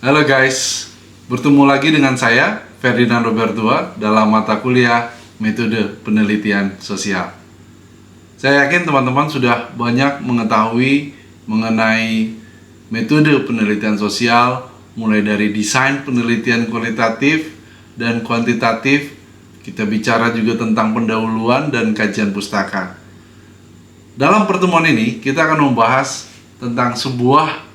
Halo guys, bertemu lagi dengan saya Ferdinand Robertua dalam mata kuliah Metode Penelitian Sosial. Saya yakin teman-teman sudah banyak mengetahui mengenai metode penelitian sosial, mulai dari desain penelitian kualitatif dan kuantitatif. Kita bicara juga tentang pendahuluan dan kajian pustaka. Dalam pertemuan ini kita akan membahas tentang sebuah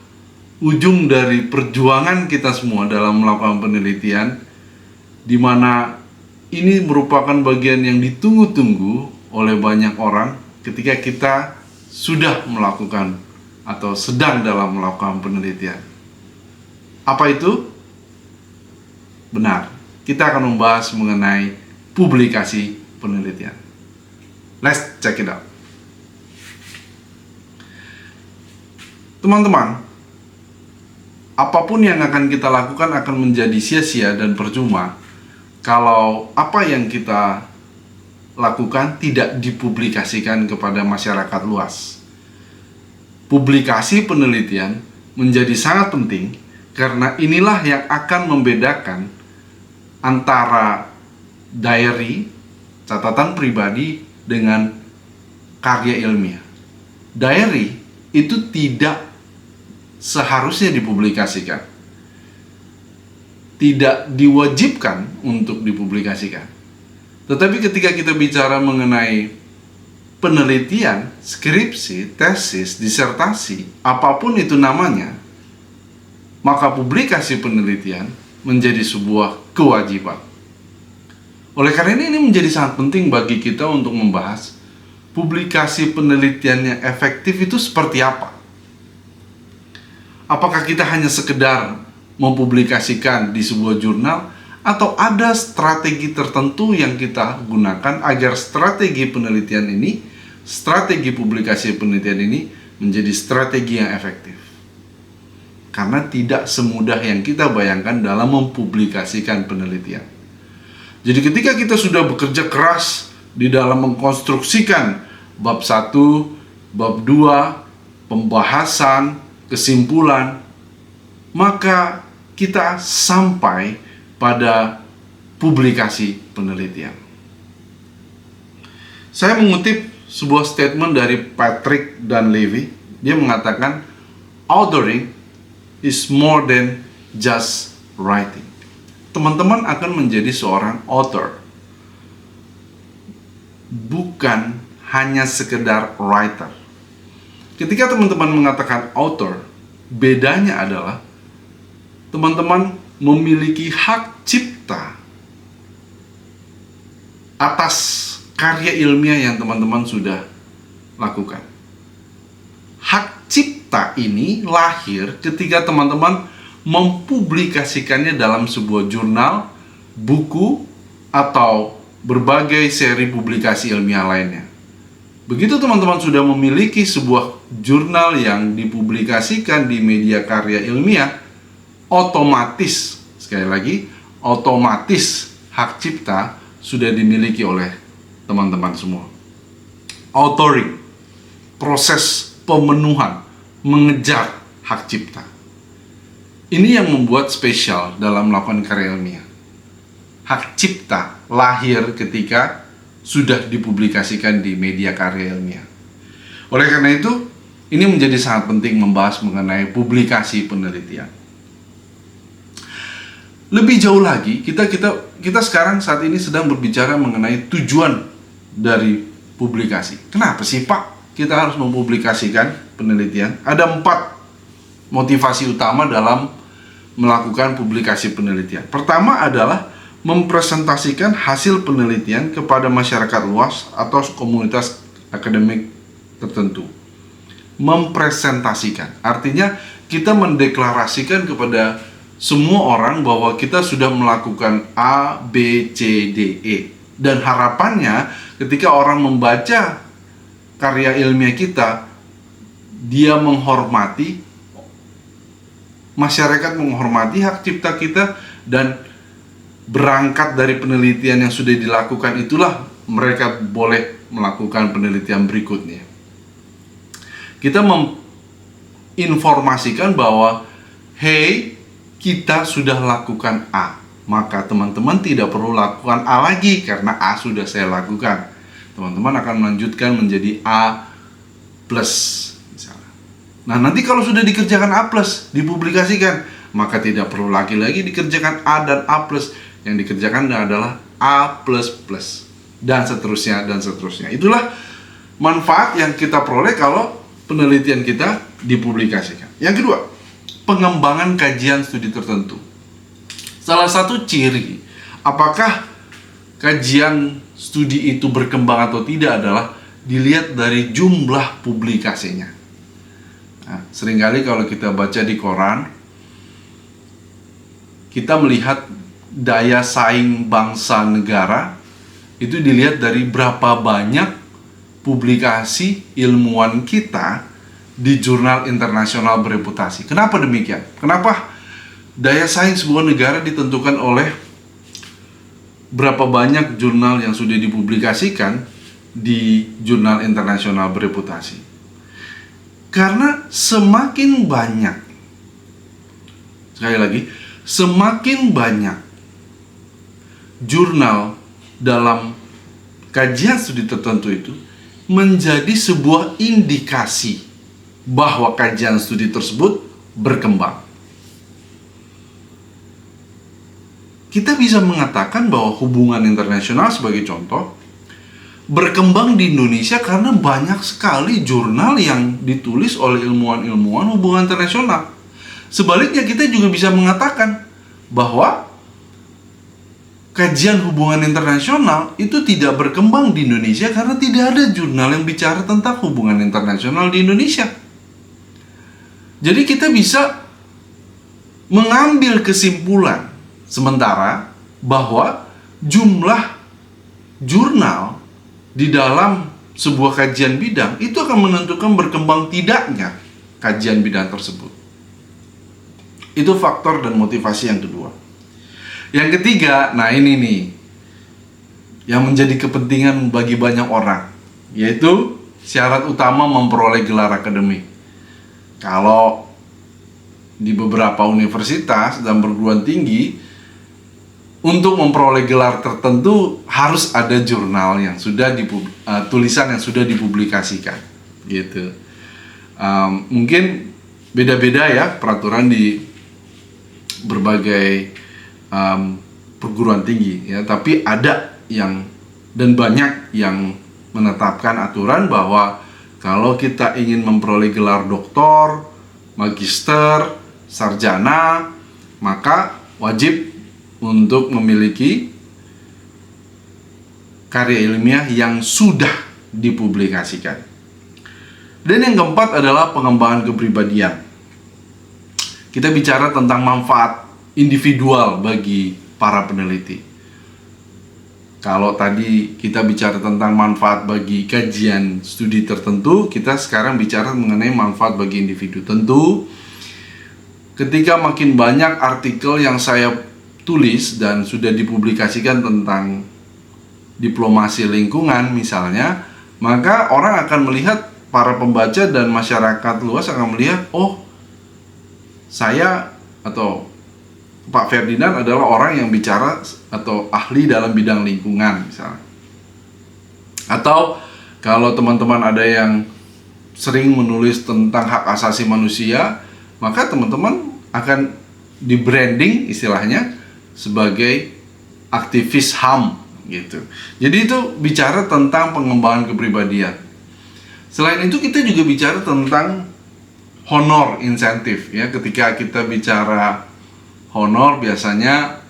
ujung dari perjuangan kita semua dalam melakukan penelitian, di mana ini merupakan bagian yang ditunggu-tunggu oleh banyak orang ketika kita sudah melakukan atau sedang dalam melakukan penelitian. Apa itu? Benar, kita akan membahas mengenai publikasi penelitian. Let's check it out. Teman-teman, apapun yang akan kita lakukan akan menjadi sia-sia dan percuma kalau apa yang kita lakukan tidak dipublikasikan kepada masyarakat luas. Publikasi penelitian menjadi sangat penting karena inilah yang akan membedakan antara diary, catatan pribadi, dengan karya ilmiah. Diary itu tidak seharusnya dipublikasikan, tidak diwajibkan untuk dipublikasikan. Tetapi ketika kita bicara mengenai penelitian, skripsi, tesis, disertasi, apapun itu namanya, maka publikasi penelitian menjadi sebuah kewajiban. Oleh karena ini menjadi sangat penting bagi kita untuk membahas publikasi penelitian yang efektif itu seperti apa. Apakah kita hanya sekedar mempublikasikan di sebuah jurnal, atau ada strategi tertentu yang kita gunakan agar strategi penelitian ini, strategi publikasi penelitian ini menjadi strategi yang efektif? Karena tidak semudah yang kita bayangkan dalam mempublikasikan penelitian. Jadi ketika kita sudah bekerja keras di dalam mengkonstruksikan bab 1, bab 2, pembahasan, kesimpulan, maka kita sampai pada publikasi penelitian. Saya mengutip sebuah statement dari Patrick dan Levy. Dia mengatakan, authoring is more than just writing. Teman-teman akan menjadi seorang author, bukan hanya sekedar writer. Ketika teman-teman mengatakan author, bedanya adalah teman-teman memiliki hak cipta atas karya ilmiah yang teman-teman sudah lakukan. Hak cipta ini lahir ketika teman-teman mempublikasikannya dalam sebuah jurnal, buku, atau berbagai seri publikasi ilmiah lainnya. Begitu teman-teman sudah memiliki sebuah jurnal yang dipublikasikan di media karya ilmiah, otomatis, sekali lagi, otomatis hak cipta sudah dimiliki oleh teman-teman semua. Authoring, proses pemenuhan, mengejar hak cipta. Ini yang membuat spesial dalam melakukan karya ilmiah. Hak cipta lahir ketika sudah dipublikasikan di media karya ilmiah. Oleh karena itu, ini menjadi sangat penting membahas mengenai publikasi penelitian. Lebih jauh lagi, kita sekarang saat ini sedang berbicara mengenai tujuan dari publikasi. Kenapa sih Pak kita harus mempublikasikan penelitian? Ada 4 motivasi utama dalam melakukan publikasi penelitian. Pertama adalah mempresentasikan hasil penelitian kepada masyarakat luas atau komunitas akademik tertentu. Mempresentasikan artinya kita mendeklarasikan kepada semua orang bahwa kita sudah melakukan A, B, C, D, E. Dan harapannya ketika orang membaca karya ilmiah kita, dia menghormati, masyarakat menghormati hak cipta kita, dan berangkat dari penelitian yang sudah dilakukan itulah mereka boleh melakukan penelitian berikutnya. Kita menginformasikan bahwa hey, kita sudah lakukan A, maka teman-teman tidak perlu lakukan A lagi karena A sudah saya lakukan. Teman-teman akan melanjutkan menjadi A plus misalnya. Nah, nanti kalau sudah dikerjakan A plus, dipublikasikan, maka tidak perlu lagi dikerjakan A dan A plus. Yang dikerjakan adalah A plus plus dan seterusnya dan seterusnya. Itulah manfaat yang kita peroleh kalau penelitian kita dipublikasikan. Yang kedua, pengembangan kajian studi tertentu. Salah satu ciri apakah kajian studi itu berkembang atau tidak adalah dilihat dari jumlah publikasinya. Nah, seringkali kalau kita baca di koran, kita melihat daya saing bangsa negara itu dilihat dari berapa banyak publikasi ilmuwan kita di jurnal internasional bereputasi. Kenapa demikian? Kenapa daya saing sebuah negara ditentukan oleh berapa banyak jurnal yang sudah dipublikasikan di jurnal internasional bereputasi? Karena semakin banyak, sekali lagi, semakin banyak jurnal dalam kajian studi tertentu itu menjadi sebuah indikasi bahwa kajian studi tersebut berkembang. Kita bisa mengatakan bahwa hubungan internasional sebagai contoh berkembang di Indonesia karena banyak sekali jurnal yang ditulis oleh ilmuwan-ilmuwan hubungan internasional. Sebaliknya kita juga bisa mengatakan bahwa kajian hubungan internasional itu tidak berkembang di Indonesia karena tidak ada jurnal yang bicara tentang hubungan internasional di Indonesia. Jadi kita bisa mengambil kesimpulan sementara bahwa jumlah jurnal di dalam sebuah kajian bidang itu akan menentukan berkembang tidaknya kajian bidang tersebut. Itu faktor dan motivasi yang kedua. Yang ketiga, nah ini nih yang menjadi kepentingan bagi banyak orang, yaitu syarat utama memperoleh gelar akademik. Kalau di beberapa universitas dan perguruan tinggi, untuk memperoleh gelar tertentu harus ada jurnal yang sudah tulisan yang sudah dipublikasikan, gitu. Mungkin beda-beda ya peraturan di berbagai perguruan tinggi ya, tapi ada yang dan banyak yang menetapkan aturan bahwa kalau kita ingin memperoleh gelar doktor, magister, sarjana, maka wajib untuk memiliki karya ilmiah yang sudah dipublikasikan. Dan yang keempat adalah pengembangan kepribadian. Kita bicara tentang manfaat individual bagi para peneliti. Kalau tadi kita bicara tentang manfaat bagi kajian studi tertentu, kita sekarang bicara mengenai manfaat bagi individu. Tentu ketika makin banyak artikel yang saya tulis dan sudah dipublikasikan tentang diplomasi lingkungan misalnya, maka orang akan melihat, para pembaca dan masyarakat luas akan melihat, oh, saya atau Pak Ferdinand adalah orang yang bicara atau ahli dalam bidang lingkungan misalnya. Atau kalau teman-teman ada yang sering menulis tentang hak asasi manusia, maka teman-teman akan di branding istilahnya sebagai aktivis HAM gitu. Jadi itu bicara tentang pengembangan kepribadian. Selain itu kita juga bicara tentang honor insentif ya. Ketika kita bicara honor, biasanya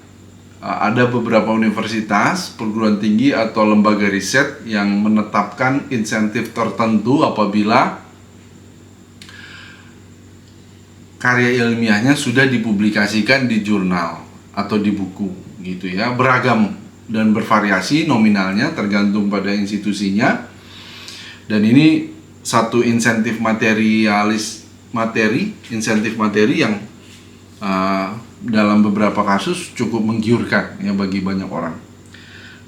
ada beberapa universitas, perguruan tinggi atau lembaga riset yang menetapkan insentif tertentu apabila karya ilmiahnya sudah dipublikasikan di jurnal atau di buku gitu ya. Beragam dan bervariasi nominalnya tergantung pada institusinya. Dan ini satu insentif insentif materi yang dalam beberapa kasus cukup menggiurkan ya bagi banyak orang.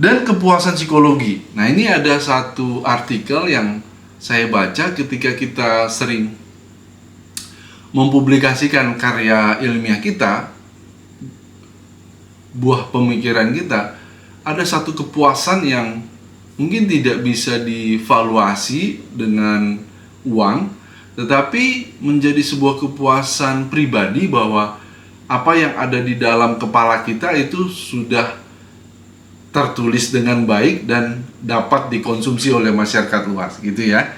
Dan kepuasan psikologi. Nah, ini ada satu artikel yang saya baca ketika kita sering mempublikasikan karya ilmiah kita, buah pemikiran kita, ada satu kepuasan yang mungkin tidak bisa divaluasi dengan uang, tetapi menjadi sebuah kepuasan pribadi bahwa apa yang ada di dalam kepala kita itu sudah tertulis dengan baik dan dapat dikonsumsi oleh masyarakat luas, gitu ya.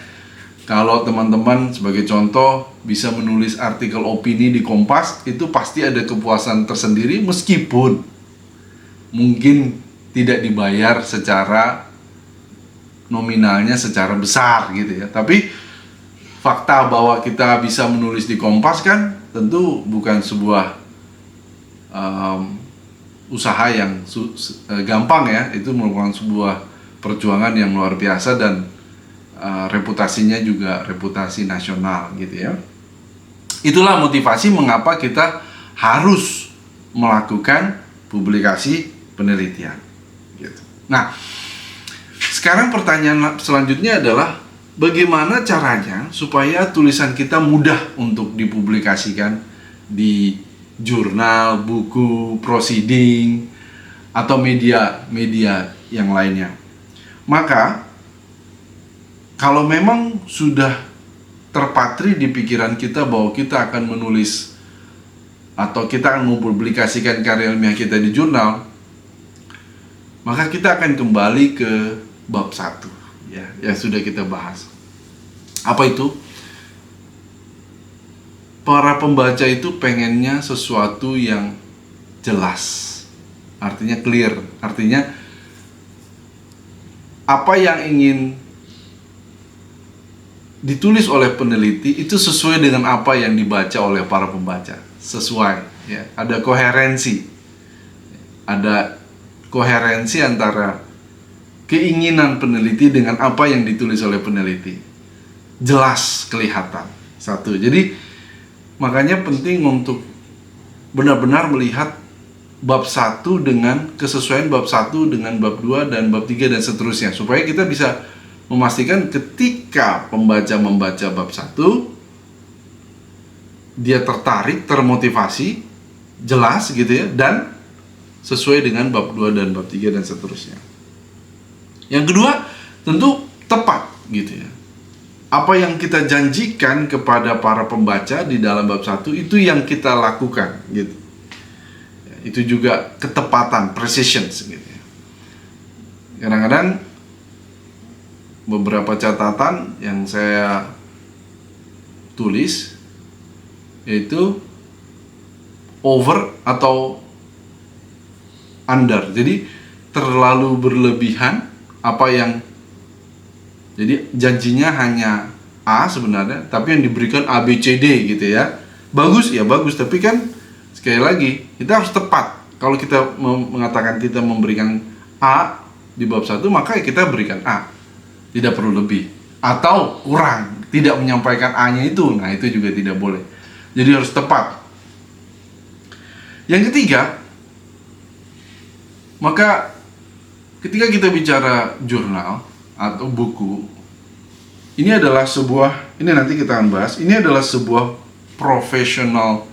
Kalau teman-teman sebagai contoh bisa menulis artikel opini di Kompas, itu pasti ada kepuasan tersendiri meskipun mungkin tidak dibayar secara nominalnya secara besar gitu ya. Tapi fakta bahwa kita bisa menulis di Kompas kan tentu bukan sebuah usaha yang gampang ya. Itu merupakan sebuah perjuangan yang luar biasa dan reputasinya juga reputasi nasional gitu ya. Itulah motivasi mengapa kita harus melakukan publikasi penelitian gitu. Nah, sekarang pertanyaan selanjutnya adalah bagaimana caranya supaya tulisan kita mudah untuk dipublikasikan di jurnal, buku, proceeding, atau media-media yang lainnya. Maka, kalau memang sudah terpatri di pikiran kita bahwa kita akan menulis atau kita akan mempublikasikan karya ilmiah kita di jurnal, maka kita akan kembali ke bab 1 ya, yang sudah kita bahas. Apa itu? Para pembaca itu pengennya sesuatu yang jelas, artinya clear, artinya apa yang ingin ditulis oleh peneliti itu sesuai dengan apa yang dibaca oleh para pembaca, sesuai ya, ada koherensi antara keinginan peneliti dengan apa yang ditulis oleh peneliti, jelas kelihatan. Satu, jadi makanya penting untuk benar-benar melihat bab 1 dengan kesesuaian bab 1 dengan bab 2 dan bab 3 dan seterusnya, supaya kita bisa memastikan ketika pembaca membaca bab 1 dia tertarik, termotivasi, jelas gitu ya, dan sesuai dengan bab 2 dan bab 3 dan seterusnya. Yang kedua, tentu tepat gitu ya. Apa yang kita janjikan kepada para pembaca di dalam bab 1 itu yang kita lakukan gitu. Itu juga ketepatan, precision gitu ya. Kadang-kadang beberapa catatan yang saya tulis yaitu over atau under. Jadi terlalu berlebihan apa yang, jadi janjinya hanya A sebenarnya, tapi yang diberikan A, B, C, D gitu ya. Bagus ya bagus, tapi kan sekali lagi kita harus tepat. Kalau kita mengatakan kita memberikan A di bab 1, maka kita berikan A, tidak perlu lebih. Atau kurang, tidak menyampaikan A-nya itu, nah itu juga tidak boleh. Jadi harus tepat. Yang ketiga, maka ketika kita bicara jurnal atau buku, ini adalah sebuah, ini nanti kita akan bahas, ini adalah sebuah professional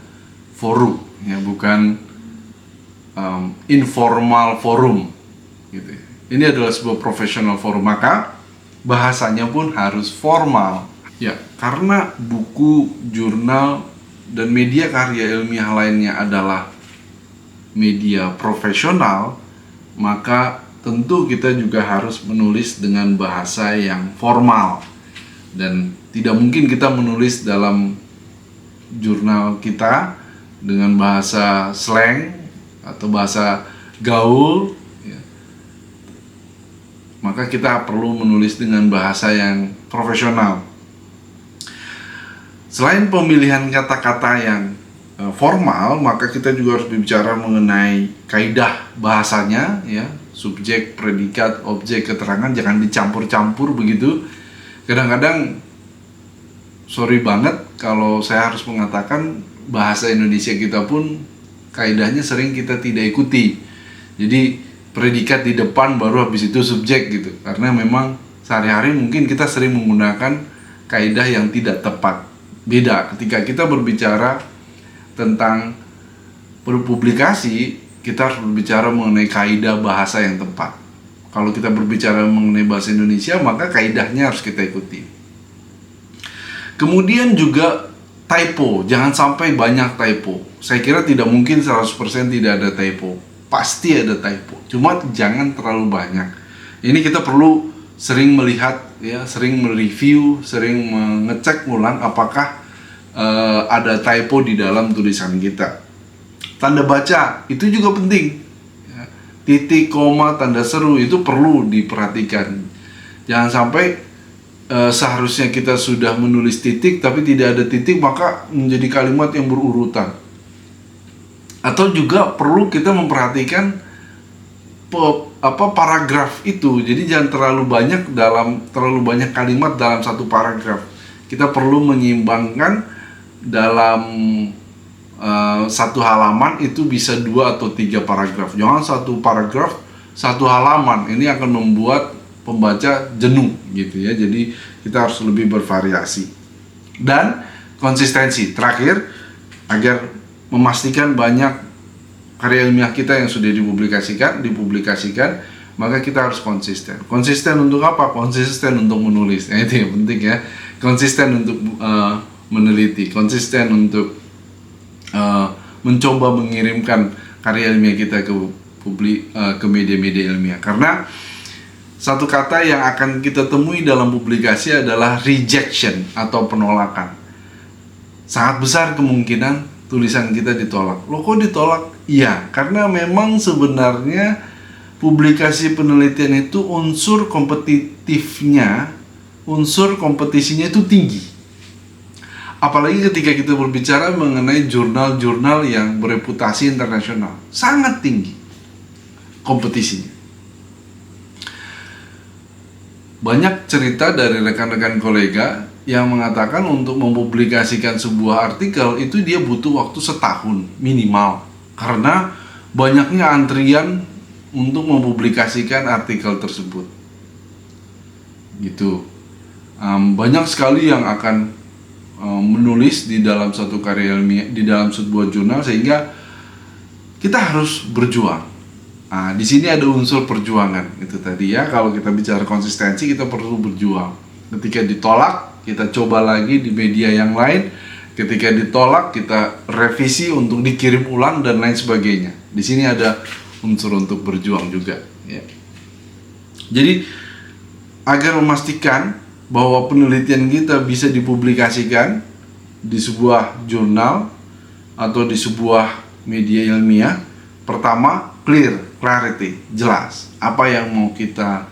forum ya, bukan informal forum gitu. Ini adalah sebuah professional forum, maka bahasanya pun harus formal ya, karena buku, jurnal, dan media karya ilmiah lainnya adalah media profesional, maka tentu kita juga harus menulis dengan bahasa yang formal. Dan tidak mungkin kita menulis dalam jurnal kita dengan bahasa slang atau bahasa gaul ya. Maka kita perlu menulis dengan bahasa yang profesional. Selain pemilihan kata-kata yang formal, maka kita juga harus berbicara mengenai kaidah bahasanya ya, subjek, predikat, objek, keterangan, jangan dicampur-campur begitu. Kadang-kadang sorry banget kalau saya harus mengatakan bahasa Indonesia kita pun kaidahnya sering kita tidak ikuti. Jadi predikat di depan baru habis itu subjek gitu, karena memang sehari-hari mungkin kita sering menggunakan kaidah yang tidak tepat. Beda ketika kita berbicara tentang berpublikasi, kita harus berbicara mengenai kaidah bahasa yang tepat. Kalau kita berbicara mengenai bahasa Indonesia, maka kaidahnya harus kita ikuti. Kemudian juga typo, jangan sampai banyak typo. Saya kira tidak mungkin 100% tidak ada typo. Pasti ada typo, cuma jangan terlalu banyak. Ini kita perlu sering melihat, ya, sering mereview, sering mengecek ulang apakah ada typo di dalam tulisan kita. Tanda baca itu juga penting. Titik, koma, tanda seru itu perlu diperhatikan. Jangan sampai seharusnya kita sudah menulis titik tapi tidak ada titik, maka menjadi kalimat yang berurutan. Atau juga perlu kita memperhatikan paragraf itu. Jadi jangan terlalu banyak kalimat dalam satu paragraf. Kita perlu menyeimbangkan dalam satu halaman itu bisa 2 atau 3 paragraf. Jangan satu paragraf, satu halaman. Ini akan membuat pembaca jenuh gitu ya. Jadi kita harus lebih bervariasi. Dan konsistensi. Terakhir, agar memastikan banyak karya ilmiah kita yang sudah dipublikasikan, maka kita harus konsisten. Konsisten untuk apa? Konsisten untuk menulis. Nah, itu yang penting ya. Konsisten untuk meneliti, konsisten untuk mencoba mengirimkan karya ilmiah kita ke media-media ilmiah. Karena satu kata yang akan kita temui dalam publikasi adalah rejection atau penolakan. Sangat besar kemungkinan tulisan kita ditolak. Loh, kok ditolak? Iya, karena memang sebenarnya publikasi penelitian itu unsur kompetisinya itu tinggi. Apalagi ketika kita berbicara mengenai jurnal-jurnal yang bereputasi internasional, sangat tinggi kompetisinya. Banyak cerita dari rekan-rekan kolega yang mengatakan untuk mempublikasikan sebuah artikel itu dia butuh waktu setahun minimal, karena banyaknya antrian untuk mempublikasikan artikel tersebut. Gitu. Banyak sekali yang akan menulis di dalam satu karya ilmiah, di dalam sebuah jurnal, sehingga kita harus berjuang. Nah, di sini ada unsur perjuangan itu tadi ya. Kalau kita bicara konsistensi, kita perlu berjuang. Ketika ditolak, kita coba lagi di media yang lain. Ketika ditolak, kita revisi untuk dikirim ulang dan lain sebagainya. Di sini ada unsur untuk berjuang juga. Ya. Jadi agar memastikan bahwa penelitian kita bisa dipublikasikan di sebuah jurnal atau di sebuah media ilmiah, pertama clarity, jelas apa yang mau kita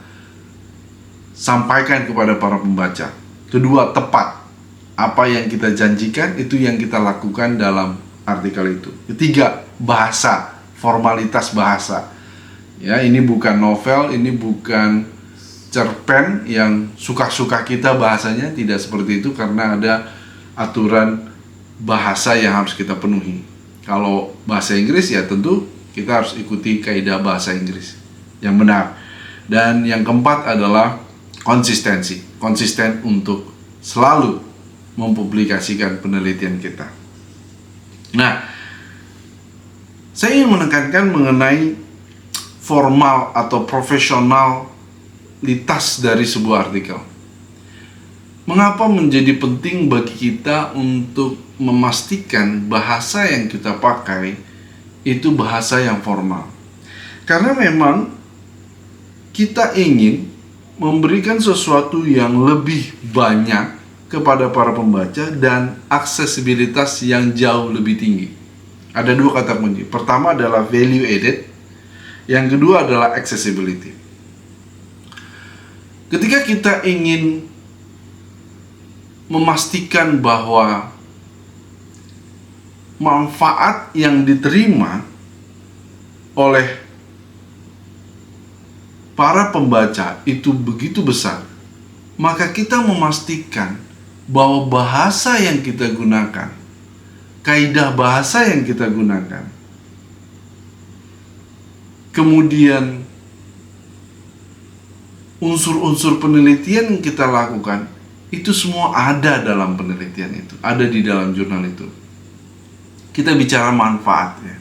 sampaikan kepada para pembaca. Kedua, tepat, apa yang kita janjikan itu yang kita lakukan dalam artikel itu. Ketiga, bahasa, formalitas bahasa. Ya, ini bukan novel, ini bukan cerpen yang suka-suka kita bahasanya, tidak seperti itu, karena ada aturan bahasa yang harus kita penuhi. Kalau bahasa Inggris ya tentu kita harus ikuti kaidah bahasa Inggris yang benar. Dan yang keempat adalah konsistensi, konsisten untuk selalu mempublikasikan penelitian kita. Nah, saya ingin menekankan mengenai formal atau profesionalitas dari sebuah artikel. Mengapa menjadi penting bagi kita untuk memastikan bahasa yang kita pakai itu bahasa yang formal? Karena memang kita ingin memberikan sesuatu yang lebih banyak kepada para pembaca dan aksesibilitas yang jauh lebih tinggi. Ada 2 kata kunci. Pertama adalah value added, yang kedua adalah accessibility. Ketika kita ingin memastikan bahwa manfaat yang diterima oleh para pembaca itu begitu besar, maka kita memastikan bahwa bahasa yang kita gunakan, kaidah bahasa yang kita gunakan, kemudian unsur-unsur penelitian yang kita lakukan, itu semua ada dalam penelitian itu, ada di dalam jurnal itu. Kita bicara manfaat ya.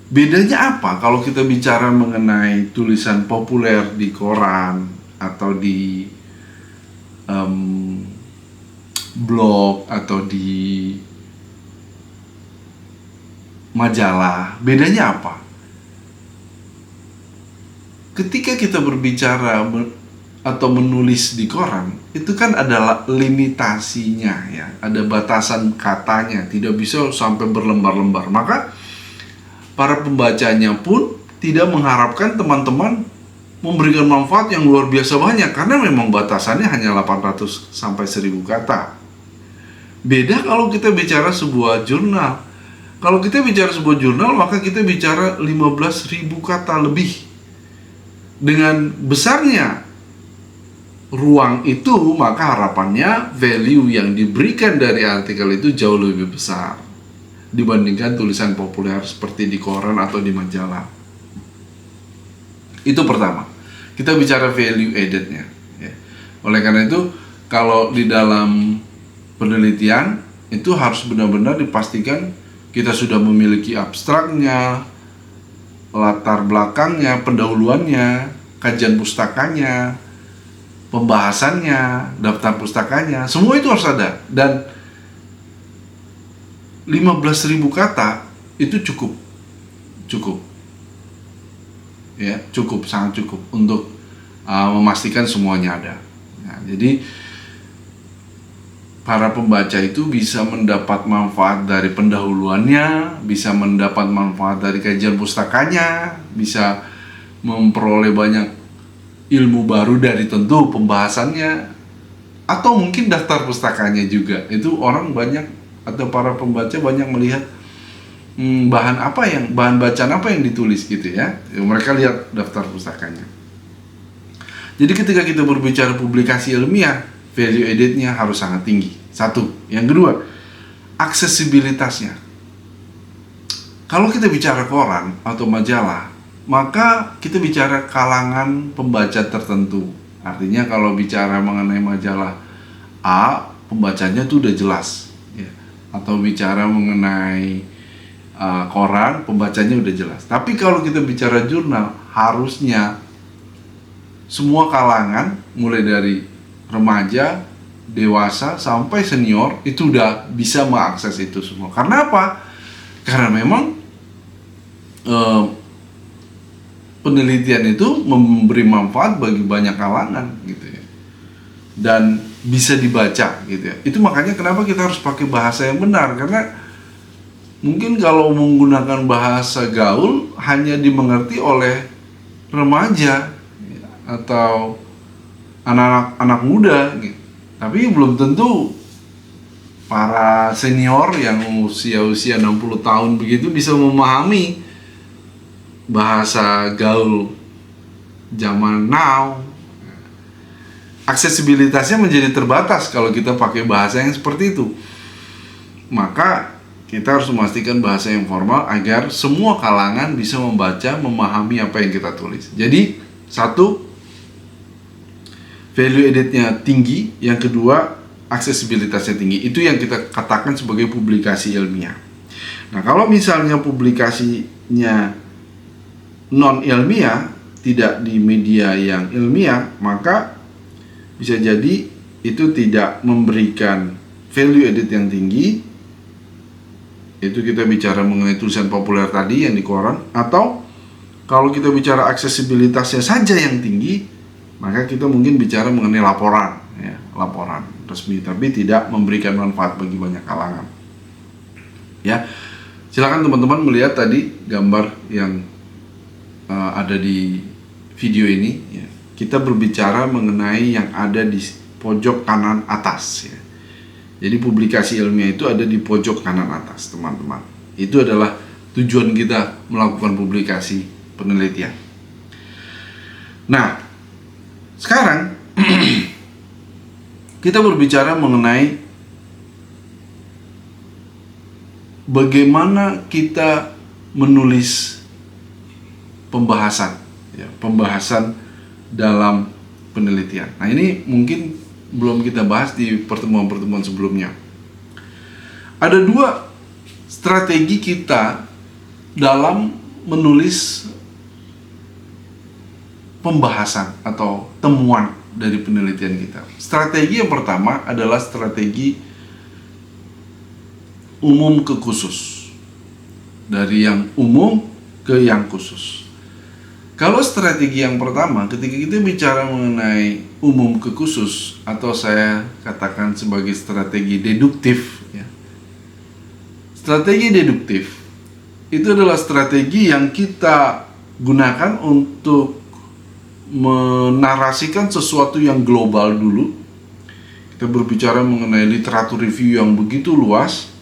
Bedanya apa kalau kita bicara mengenai tulisan populer di koran atau di blog atau di majalah? Bedanya apa? Ketika kita berbicara atau menulis di koran, itu kan adalah limitasinya ya, ada batasan katanya, tidak bisa sampai berlembar-lembar. Maka para pembacanya pun tidak mengharapkan teman-teman memberikan manfaat yang luar biasa banyak, karena memang batasannya hanya 800 sampai 1000 kata. Beda kalau kita bicara sebuah jurnal. Kalau kita bicara sebuah jurnal, maka kita bicara 15.000 kata lebih. Dengan besarnya ruang itu, maka harapannya value yang diberikan dari artikel itu jauh lebih besar dibandingkan tulisan populer seperti di koran atau di majalah. Itu pertama, kita bicara value added-nya ya. Oleh karena itu, kalau di dalam penelitian itu harus benar-benar dipastikan kita sudah memiliki abstraknya, latar belakangnya, pendahuluannya, kajian pustakanya, pembahasannya, daftar pustakanya, semua itu harus ada. Dan 15.000 kata itu cukup ya, sangat cukup untuk memastikan semuanya ada. Nah, jadi para pembaca itu bisa mendapat manfaat dari pendahuluannya, bisa mendapat manfaat dari kajian pustakanya, bisa memperoleh banyak ilmu baru dari tentu pembahasannya, atau mungkin daftar pustakanya juga. Itu orang banyak atau para pembaca banyak melihat bahan bacaan apa yang ditulis gitu ya. Mereka lihat daftar pustakanya. Jadi ketika kita berbicara publikasi ilmiah, value added-nya harus sangat tinggi. Satu. Yang kedua, aksesibilitasnya. Kalau kita bicara koran atau majalah, maka kita bicara kalangan pembaca tertentu. Artinya kalau bicara mengenai majalah A, pembacanya itu udah jelas ya. Atau bicara mengenai koran, pembacanya udah jelas. Tapi kalau kita bicara jurnal, harusnya semua kalangan, mulai dari remaja, dewasa, sampai senior, itu udah bisa mengakses itu semua. Karena apa? Karena memang penelitian itu memberi manfaat bagi banyak kalangan gitu ya, dan bisa dibaca gitu ya. Itu makanya kenapa kita harus pakai bahasa yang benar, karena mungkin kalau menggunakan bahasa gaul hanya dimengerti oleh remaja atau anak-anak muda gitu. Tapi belum tentu para senior yang usia 60 tahun begitu bisa memahami bahasa gaul zaman now. Aksesibilitasnya menjadi terbatas kalau kita pakai bahasa yang seperti itu. Maka kita harus memastikan bahasa yang formal agar semua kalangan bisa membaca, memahami apa yang kita tulis. Jadi, satu, value added-nya tinggi. Yang kedua, aksesibilitasnya tinggi. Itu yang kita katakan sebagai publikasi ilmiah. Nah, kalau misalnya publikasinya non-ilmiah, tidak di media yang ilmiah, maka bisa jadi itu tidak memberikan value added yang tinggi. Itu kita bicara mengenai tulisan populer tadi yang di koran. Atau kalau kita bicara aksesibilitasnya saja yang tinggi, maka kita mungkin bicara mengenai laporan ya, laporan resmi, tapi tidak memberikan manfaat bagi banyak kalangan ya. Silakan teman-teman melihat tadi gambar yang ada di video ini ya. Kita berbicara mengenai yang ada di pojok kanan atas ya. Jadi publikasi ilmiah itu ada di pojok kanan atas, teman-teman. Itu adalah tujuan kita melakukan publikasi penelitian. Nah, sekarang kita berbicara mengenai bagaimana kita menulis pembahasan ya, pembahasan dalam penelitian. Nah, ini mungkin belum kita bahas di pertemuan-pertemuan sebelumnya. Ada dua strategi kita dalam menulis pembahasan atau temuan dari penelitian kita. Strategi yang pertama adalah strategi umum ke khusus. Dari yang umum ke yang khusus. Kalau strategi yang pertama, ketika kita bicara mengenai umum ke khusus, atau saya katakan sebagai strategi deduktif, ya. Strategi deduktif itu adalah strategi yang kita gunakan untuk menarasikan sesuatu yang global dulu. Kita berbicara mengenai literatur review yang begitu luas,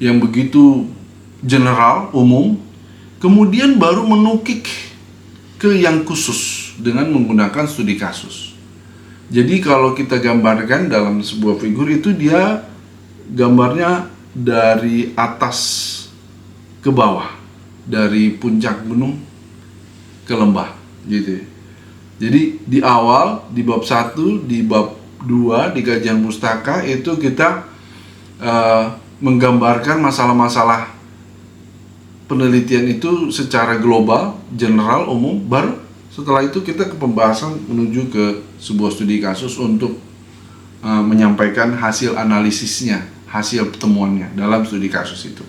yang begitu general, umum, kemudian baru menukik ke yang khusus dengan menggunakan studi kasus. Jadi kalau kita gambarkan dalam sebuah figur itu, dia gambarnya dari atas ke bawah, dari puncak gunung ke lembah gitu. Jadi di awal, di bab 1, di bab 2, di kajian pustaka itu kita menggambarkan masalah-masalah penelitian itu secara global, general, umum. Baru setelah itu kita ke pembahasan menuju ke sebuah studi kasus untuk menyampaikan hasil analisisnya, hasil temuannya dalam studi kasus itu.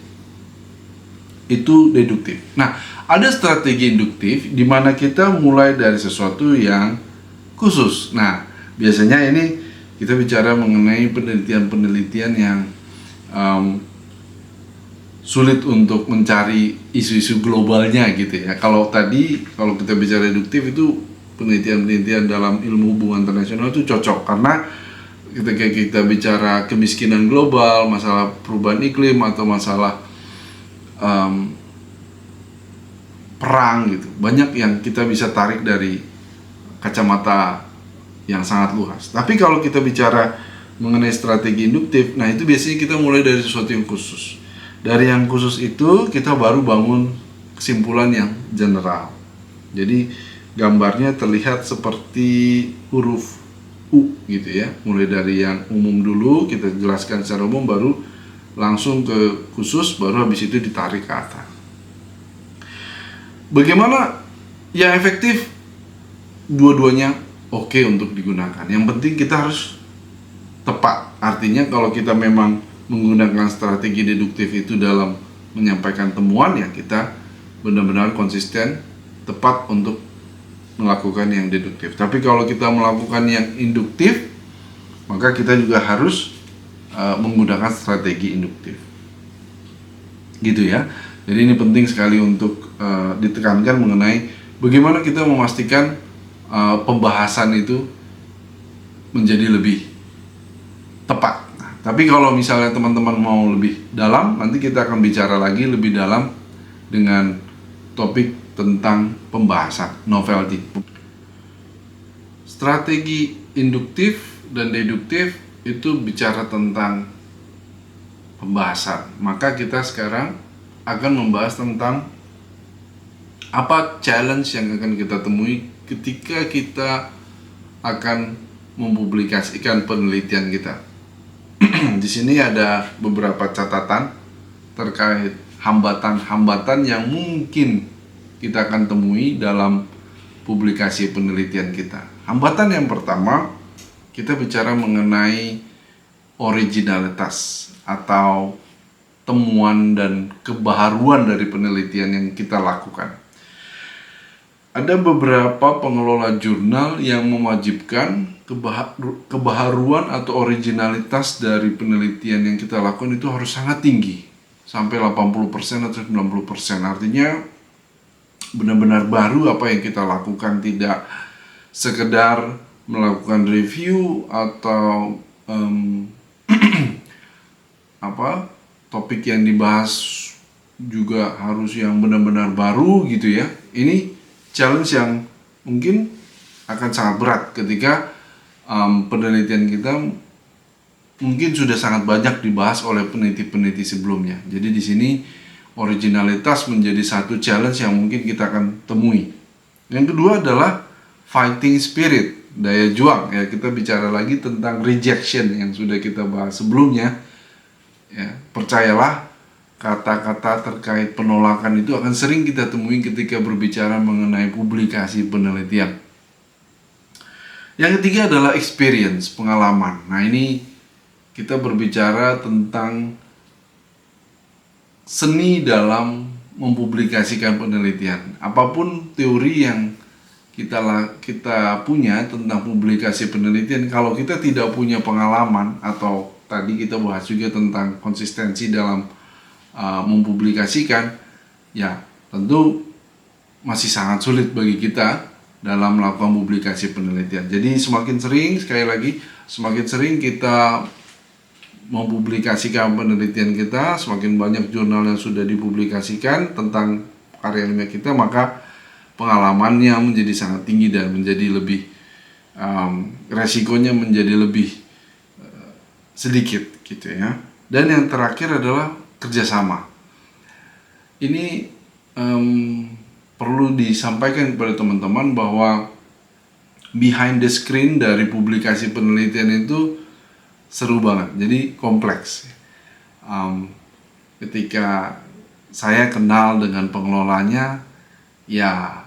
Itu deduktif. Nah, ada strategi induktif di mana kita mulai dari sesuatu yang khusus. Nah, biasanya ini kita bicara mengenai penelitian-penelitian yang sulit untuk mencari isu-isu globalnya gitu ya. Kalau kita bicara deduktif itu penelitian-penelitian dalam ilmu hubungan internasional itu cocok, karena ketika kita bicara kemiskinan global, masalah perubahan iklim, atau masalah perang gitu, banyak yang kita bisa tarik dari kacamata yang sangat luas. Tapi kalau kita bicara mengenai strategi induktif, nah itu biasanya kita mulai dari sesuatu yang khusus. Dari yang khusus itu kita baru bangun kesimpulan yang general. Jadi gambarnya terlihat seperti huruf U gitu ya. Mulai dari yang umum dulu, kita jelaskan secara umum, baru langsung ke khusus, baru habis itu ditarik ke atas. Bagaimana yang efektif? Dua-duanya oke untuk digunakan. Yang penting kita harus tepat. Artinya kalau kita memang menggunakan strategi deduktif itu dalam menyampaikan temuan, ya kita benar-benar konsisten, tepat untuk melakukan yang deduktif. Tapi kalau kita melakukan yang induktif, maka kita juga harus menggunakan strategi induktif. Gitu ya. Jadi ini penting sekali untuk ditekankan mengenai bagaimana kita memastikan pembahasan itu menjadi lebih tepat. Tapi kalau misalnya teman-teman mau lebih dalam, nanti kita akan bicara lagi lebih dalam dengan topik tentang pembahasan novelty. Strategi induktif dan deduktif itu bicara tentang pembahasan. Maka kita sekarang akan membahas tentang apa challenge yang akan kita temui ketika kita akan mempublikasikan penelitian kita. Di sini ada beberapa catatan terkait hambatan-hambatan yang mungkin kita akan temui dalam publikasi penelitian kita. Hambatan yang pertama, kita bicara mengenai originalitas atau temuan dan kebaharuan dari penelitian yang kita lakukan. Ada beberapa pengelola jurnal yang mewajibkan kebaharuan atau originalitas dari penelitian yang kita lakukan itu harus sangat tinggi, sampai 80% atau 90%. Artinya benar-benar baru apa yang kita lakukan, tidak sekedar melakukan review atau topik yang dibahas juga harus yang benar-benar baru gitu ya. Ini challenge yang mungkin akan sangat berat ketika penelitian kita mungkin sudah sangat banyak dibahas oleh peneliti-peneliti sebelumnya. Jadi di sini originalitas menjadi satu challenge yang mungkin kita akan temui. Yang kedua adalah fighting spirit, daya juang. Ya, kita bicara lagi tentang rejection yang sudah kita bahas sebelumnya. Ya, percayalah, kata-kata terkait penolakan itu akan sering kita temui ketika berbicara mengenai publikasi penelitian. Yang ketiga adalah experience, pengalaman. Nah, ini kita berbicara tentang seni dalam mempublikasikan penelitian. Apapun teori yang kita punya tentang publikasi penelitian, kalau kita tidak punya pengalaman, atau tadi kita bahas juga tentang konsistensi dalam mempublikasikan, ya tentu masih sangat sulit bagi kita dalam melakukan publikasi penelitian. Jadi semakin sering, sekali lagi, semakin sering kita mempublikasikan penelitian kita, semakin banyak jurnal yang sudah dipublikasikan tentang karya ilmiah kita, maka pengalamannya menjadi sangat tinggi dan menjadi lebih resikonya menjadi lebih sedikit gitu ya. Dan yang terakhir adalah kerjasama. Ini perlu disampaikan kepada teman-teman bahwa behind the screen dari publikasi penelitian itu seru banget, jadi kompleks. Ketika saya kenal dengan pengelolanya, ya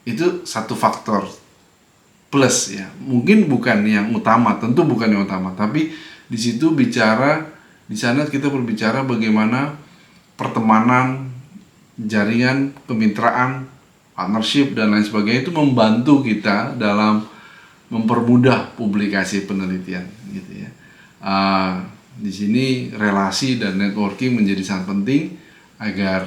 itu satu faktor plus ya, mungkin bukan yang utama, tentu bukan yang utama, tapi di sana kita berbicara bagaimana pertemanan, jaringan, kemitraan, partnership dan lain sebagainya itu membantu kita dalam mempermudah publikasi penelitian gitu ya. Di sini relasi dan networking menjadi sangat penting agar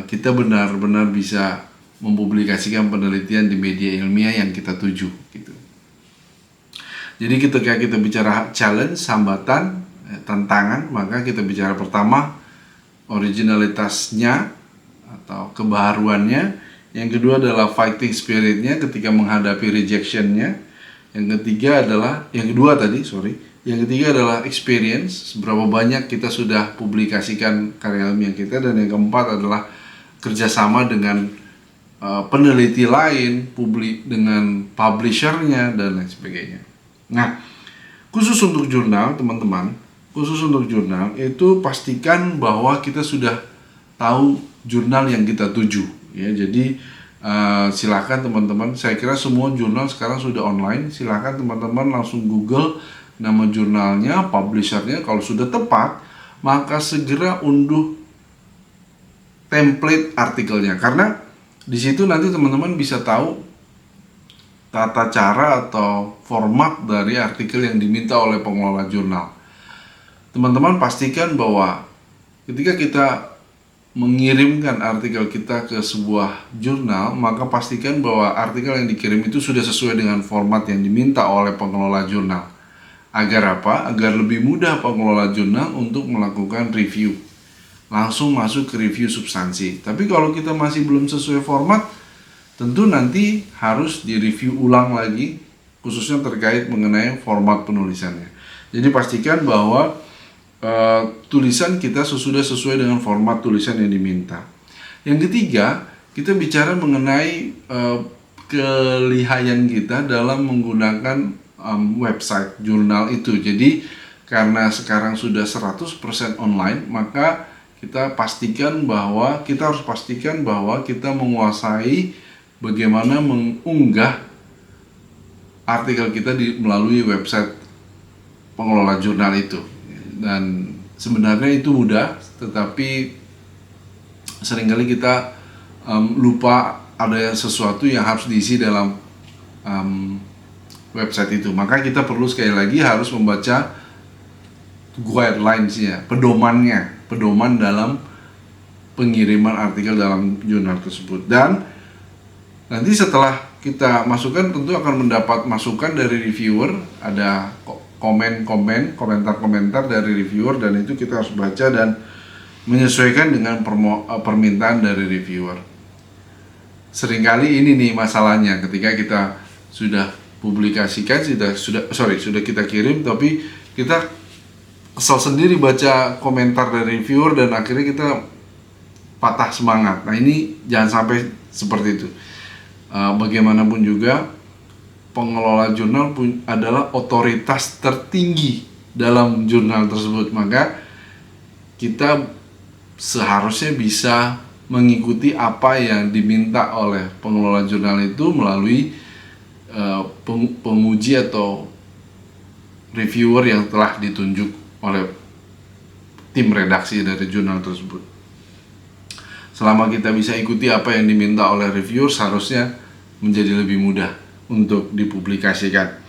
kita benar-benar bisa mempublikasikan penelitian di media ilmiah yang kita tuju gitu. Jadi ketika kita bicara challenge, hambatan, tantangan, maka kita bicara pertama originalitasnya atau kebaharuannya. Yang kedua adalah fighting spiritnya ketika menghadapi rejectionnya. Yang ketiga adalah, yang ketiga adalah experience, seberapa banyak kita sudah publikasikan karya ilmiah kita. Dan yang keempat adalah kerjasama dengan peneliti lain, dengan publishernya dan lain sebagainya. Nah, khusus untuk jurnal teman-teman, itu pastikan bahwa kita sudah tahu jurnal yang kita tuju ya. Jadi silakan teman-teman, saya kira semua jurnal sekarang sudah online, silakan teman-teman langsung Google nama jurnalnya, publishernya. Kalau sudah tepat, maka segera unduh template artikelnya, karena di situ nanti teman-teman bisa tahu tata cara atau format dari artikel yang diminta oleh pengelola jurnal. Teman-teman pastikan bahwa ketika kita mengirimkan artikel kita ke sebuah jurnal, maka pastikan bahwa artikel yang dikirim itu sudah sesuai dengan format yang diminta oleh pengelola jurnal. Agar apa? Agar lebih mudah pengelola jurnal untuk melakukan review. Langsung masuk ke review substansi. Tapi kalau kita masih belum sesuai format, tentu nanti harus direview ulang lagi, khususnya terkait mengenai format penulisannya. Jadi pastikan bahwa tulisan kita sudah sesuai dengan format tulisan yang diminta. Yang ketiga, kita bicara mengenai kelihayan kita dalam menggunakan website jurnal itu. Jadi karena sekarang sudah 100% online, maka kita harus pastikan bahwa kita menguasai bagaimana mengunggah artikel kita melalui website pengelola jurnal itu. Dan sebenarnya itu mudah, tetapi seringkali kita lupa ada sesuatu yang harus diisi dalam website itu. Maka kita perlu sekali lagi harus membaca guidelines-nya, pedoman dalam pengiriman artikel dalam jurnal tersebut. Dan nanti setelah kita masukkan, tentu akan mendapat masukan dari reviewer, ada komentar-komentar dari reviewer, dan itu kita harus baca dan menyesuaikan dengan permintaan dari reviewer. Seringkali ini nih masalahnya, ketika kita sudah publikasikan, sudah kita kirim, tapi kita kesal sendiri baca komentar dari reviewer dan akhirnya kita patah semangat. Nah, ini jangan sampai seperti itu. Bagaimanapun juga pengelola jurnal adalah otoritas tertinggi dalam jurnal tersebut, maka kita seharusnya bisa mengikuti apa yang diminta oleh pengelola jurnal itu melalui penguji atau reviewer yang telah ditunjuk oleh tim redaksi dari jurnal tersebut. Selama kita bisa ikuti apa yang diminta oleh reviewer, seharusnya menjadi lebih mudah untuk dipublikasikan.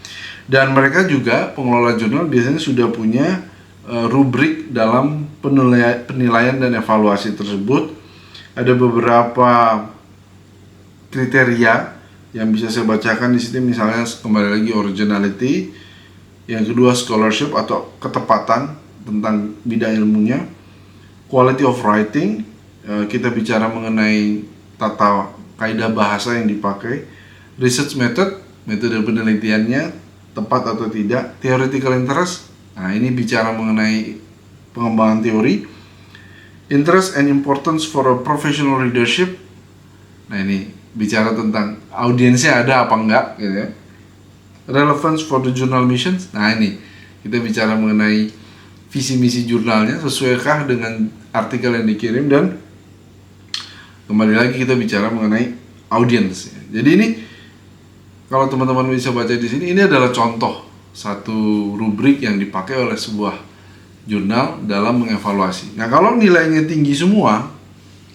Dan mereka juga, pengelola jurnal biasanya sudah punya rubrik dalam penilaian dan evaluasi tersebut. Ada beberapa kriteria yang bisa saya bacakan di sini, misalnya kembali lagi originality, yang kedua scholarship atau ketepatan tentang bidang ilmunya, quality of writing, kita bicara mengenai tata kaidah bahasa yang dipakai, research method, metode penelitiannya tepat atau tidak, theoretical interest, nah ini bicara mengenai pengembangan teori, interest and importance for a professional readership, nah ini bicara tentang audiensnya ada apa enggak gitu ya, relevance for the journal missions, nah ini kita bicara mengenai visi misi jurnalnya sesuaikah dengan artikel yang dikirim, dan kembali lagi kita bicara mengenai audiens. Jadi ini kalau teman-teman bisa baca di sini, ini adalah contoh satu rubrik yang dipakai oleh sebuah jurnal dalam mengevaluasi. Nah, kalau nilainya tinggi semua,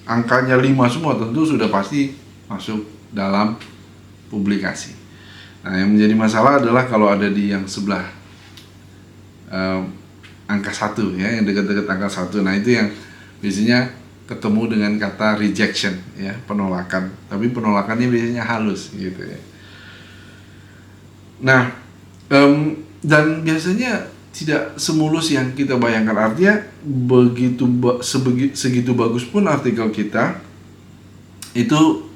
angkanya 5 semua, tentu sudah pasti masuk dalam publikasi. Nah, yang menjadi masalah adalah kalau ada di yang sebelah angka 1 ya, yang dekat-dekat angka 1. Nah, itu yang biasanya ketemu dengan kata rejection ya, penolakan. Tapi penolakannya biasanya halus gitu ya. Nah, dan biasanya tidak semulus yang kita bayangkan. Artinya segitu bagus pun artikel kita itu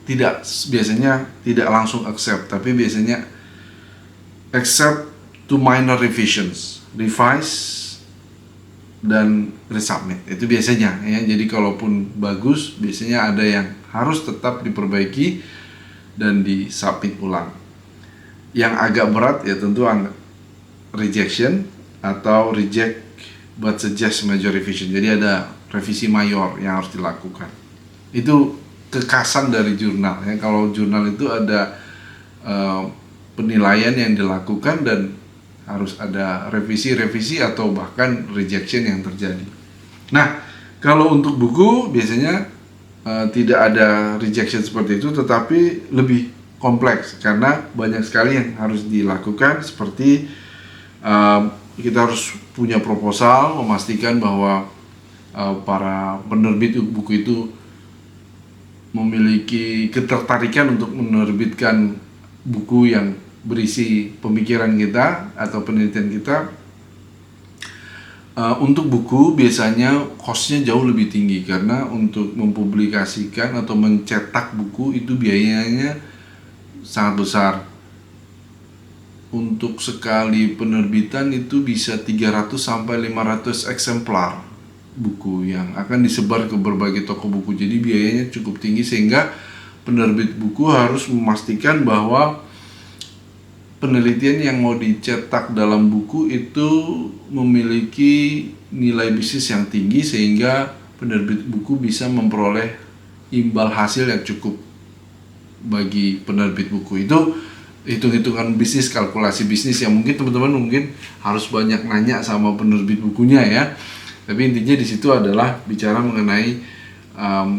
biasanya tidak langsung accept, tapi biasanya accept to minor revisions, revise dan resubmit. Itu biasanya ya. Jadi kalaupun bagus, biasanya ada yang harus tetap diperbaiki dan disubmit ulang. Yang agak berat ya tentu rejection atau reject but suggest major revision. Jadi ada revisi mayor yang harus dilakukan. Itu kekasan dari jurnal ya. Kalau jurnal itu ada penilaian yang dilakukan dan harus ada revisi atau bahkan rejection yang terjadi. Nah, kalau untuk buku biasanya tidak ada rejection seperti itu, tetapi lebih kompleks karena banyak sekali yang harus dilakukan, seperti kita harus punya proposal, memastikan bahwa para penerbit buku itu memiliki ketertarikan untuk menerbitkan buku yang berisi pemikiran kita atau penelitian kita. Untuk buku biasanya cost-nya jauh lebih tinggi karena untuk mempublikasikan atau mencetak buku itu biayanya sangat besar. Untuk sekali penerbitan itu bisa 300 sampai 500 eksemplar buku yang akan disebar ke berbagai toko buku. Jadi biayanya cukup tinggi sehingga penerbit buku harus memastikan bahwa penelitian yang mau dicetak dalam buku itu memiliki nilai bisnis yang tinggi sehingga penerbit buku bisa memperoleh imbal hasil yang cukup bagi penerbit buku. Itu hitung-hitungan bisnis, kalkulasi bisnis yang mungkin teman-teman harus banyak nanya sama penerbit bukunya ya. Tapi intinya di situ adalah bicara mengenai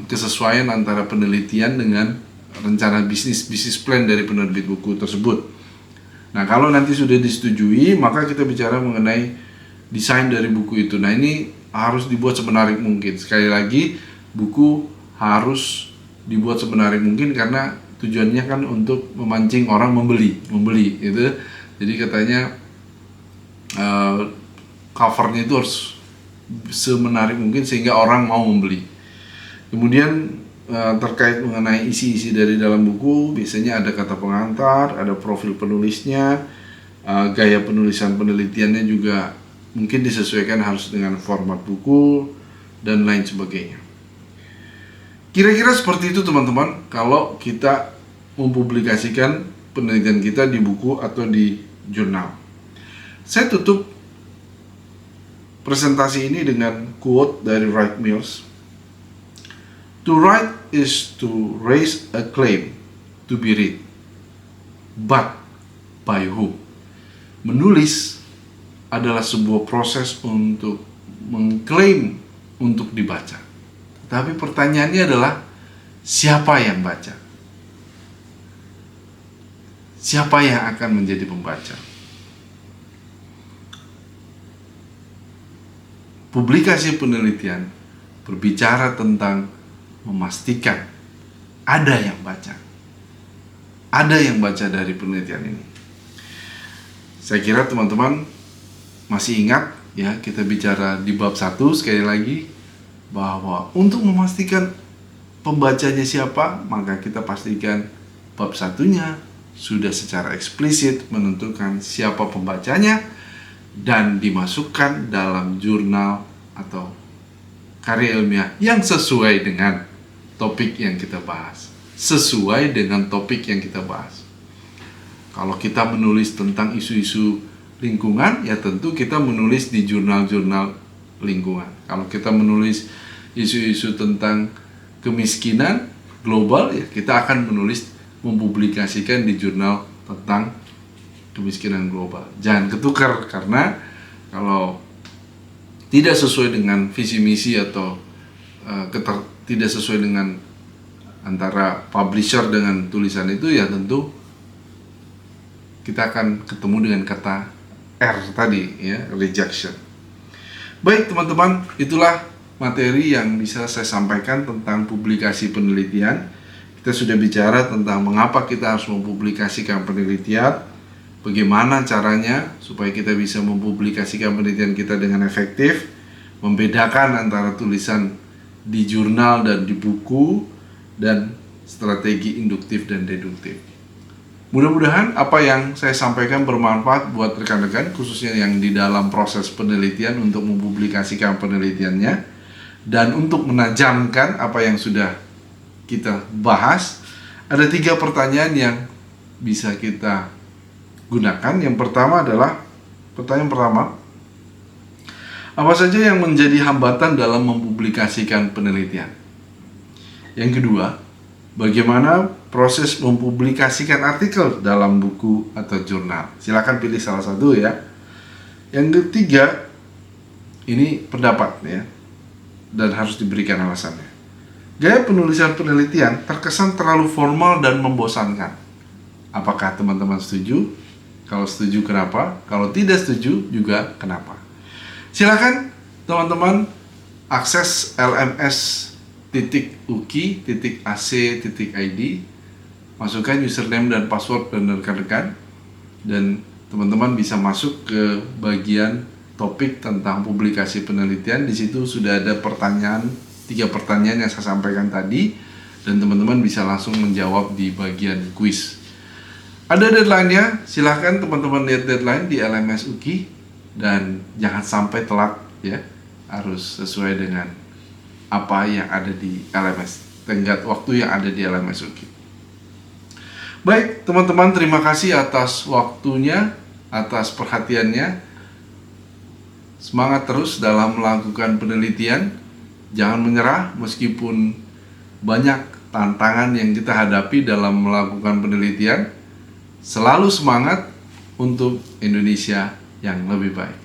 kesesuaian antara penelitian dengan rencana bisnis plan dari penerbit buku tersebut. Nah, kalau nanti sudah disetujui, maka kita bicara mengenai desain dari buku itu. Nah, ini harus dibuat semenarik mungkin. Sekali lagi, buku harus dibuat semenarik mungkin karena tujuannya kan untuk memancing orang membeli itu. Jadi katanya covernya itu harus semenarik mungkin sehingga orang mau membeli. Kemudian terkait mengenai isi-isi dari dalam buku, biasanya ada kata pengantar, ada profil penulisnya, gaya penulisan penelitiannya juga mungkin disesuaikan harus dengan format buku dan lain sebagainya. Kira-kira seperti itu teman-teman kalau kita mempublikasikan penelitian kita di buku atau di jurnal. Saya tutup presentasi ini dengan quote dari Wright Mills. To write is to raise a claim to be read, but by whom? Menulis adalah sebuah proses untuk mengklaim untuk dibaca. Tapi pertanyaannya adalah, siapa yang baca? Siapa yang akan menjadi pembaca? Publikasi penelitian berbicara tentang memastikan ada yang baca. Ada yang baca dari penelitian ini. Saya kira teman-teman masih ingat ya, kita bicara di bab 1 sekali lagi, bahwa untuk memastikan pembacanya siapa, maka kita pastikan bab 1-nya sudah secara eksplisit menentukan siapa pembacanya dan dimasukkan dalam jurnal atau karya ilmiah yang sesuai dengan topik yang kita bahas. Sesuai dengan topik yang kita bahas. Kalau kita menulis tentang isu-isu lingkungan, ya tentu kita menulis di jurnal-jurnal lingkungan. Kalau kita menulis isu-isu tentang kemiskinan global, ya kita akan mempublikasikan di jurnal tentang kemiskinan global. Jangan ketukar, karena kalau tidak sesuai dengan visi misi atau tidak sesuai dengan antara publisher dengan tulisan itu, ya tentu kita akan ketemu dengan kata R tadi ya, rejection. Baik teman-teman, itulah materi yang bisa saya sampaikan tentang publikasi penelitian. Kita sudah bicara tentang mengapa kita harus mempublikasikan penelitian, bagaimana caranya supaya kita bisa mempublikasikan penelitian kita dengan efektif, membedakan antara tulisan di jurnal dan di buku, dan strategi induktif dan deduktif. Mudah-mudahan apa yang saya sampaikan bermanfaat buat rekan-rekan, khususnya yang di dalam proses penelitian untuk mempublikasikan penelitiannya, dan untuk menajamkan apa yang sudah kita bahas. Ada 3 pertanyaan yang bisa kita gunakan. Yang pertama adalah, pertanyaan pertama, apa saja yang menjadi hambatan dalam mempublikasikan penelitian? Yang kedua, bagaimana proses mempublikasikan artikel dalam buku atau jurnal? Silakan pilih salah satu ya. Yang ketiga, ini pendapat ya, dan harus diberikan alasannya. Gaya penulisan penelitian terkesan terlalu formal dan membosankan. Apakah teman-teman setuju? Kalau setuju, kenapa? Kalau tidak setuju juga, kenapa? Silakan teman-teman akses lms.uki.ac.id, masukkan username dan password dan rekan-rekan, dan teman-teman bisa masuk ke bagian topik tentang publikasi penelitian. Di situ sudah ada pertanyaan, 3 pertanyaan yang saya sampaikan tadi, dan teman-teman bisa langsung menjawab di bagian kuis. Ada deadline-nya, silahkan teman-teman lihat deadline di LMS Uki, dan jangan sampai telat ya, harus sesuai dengan apa yang ada di LMS, tenggat waktu yang ada di LMS Uki. Baik teman-teman, terima kasih atas waktunya, atas perhatiannya. Semangat terus dalam melakukan penelitian, jangan menyerah meskipun banyak tantangan yang kita hadapi dalam melakukan penelitian. Selalu semangat untuk Indonesia yang lebih baik.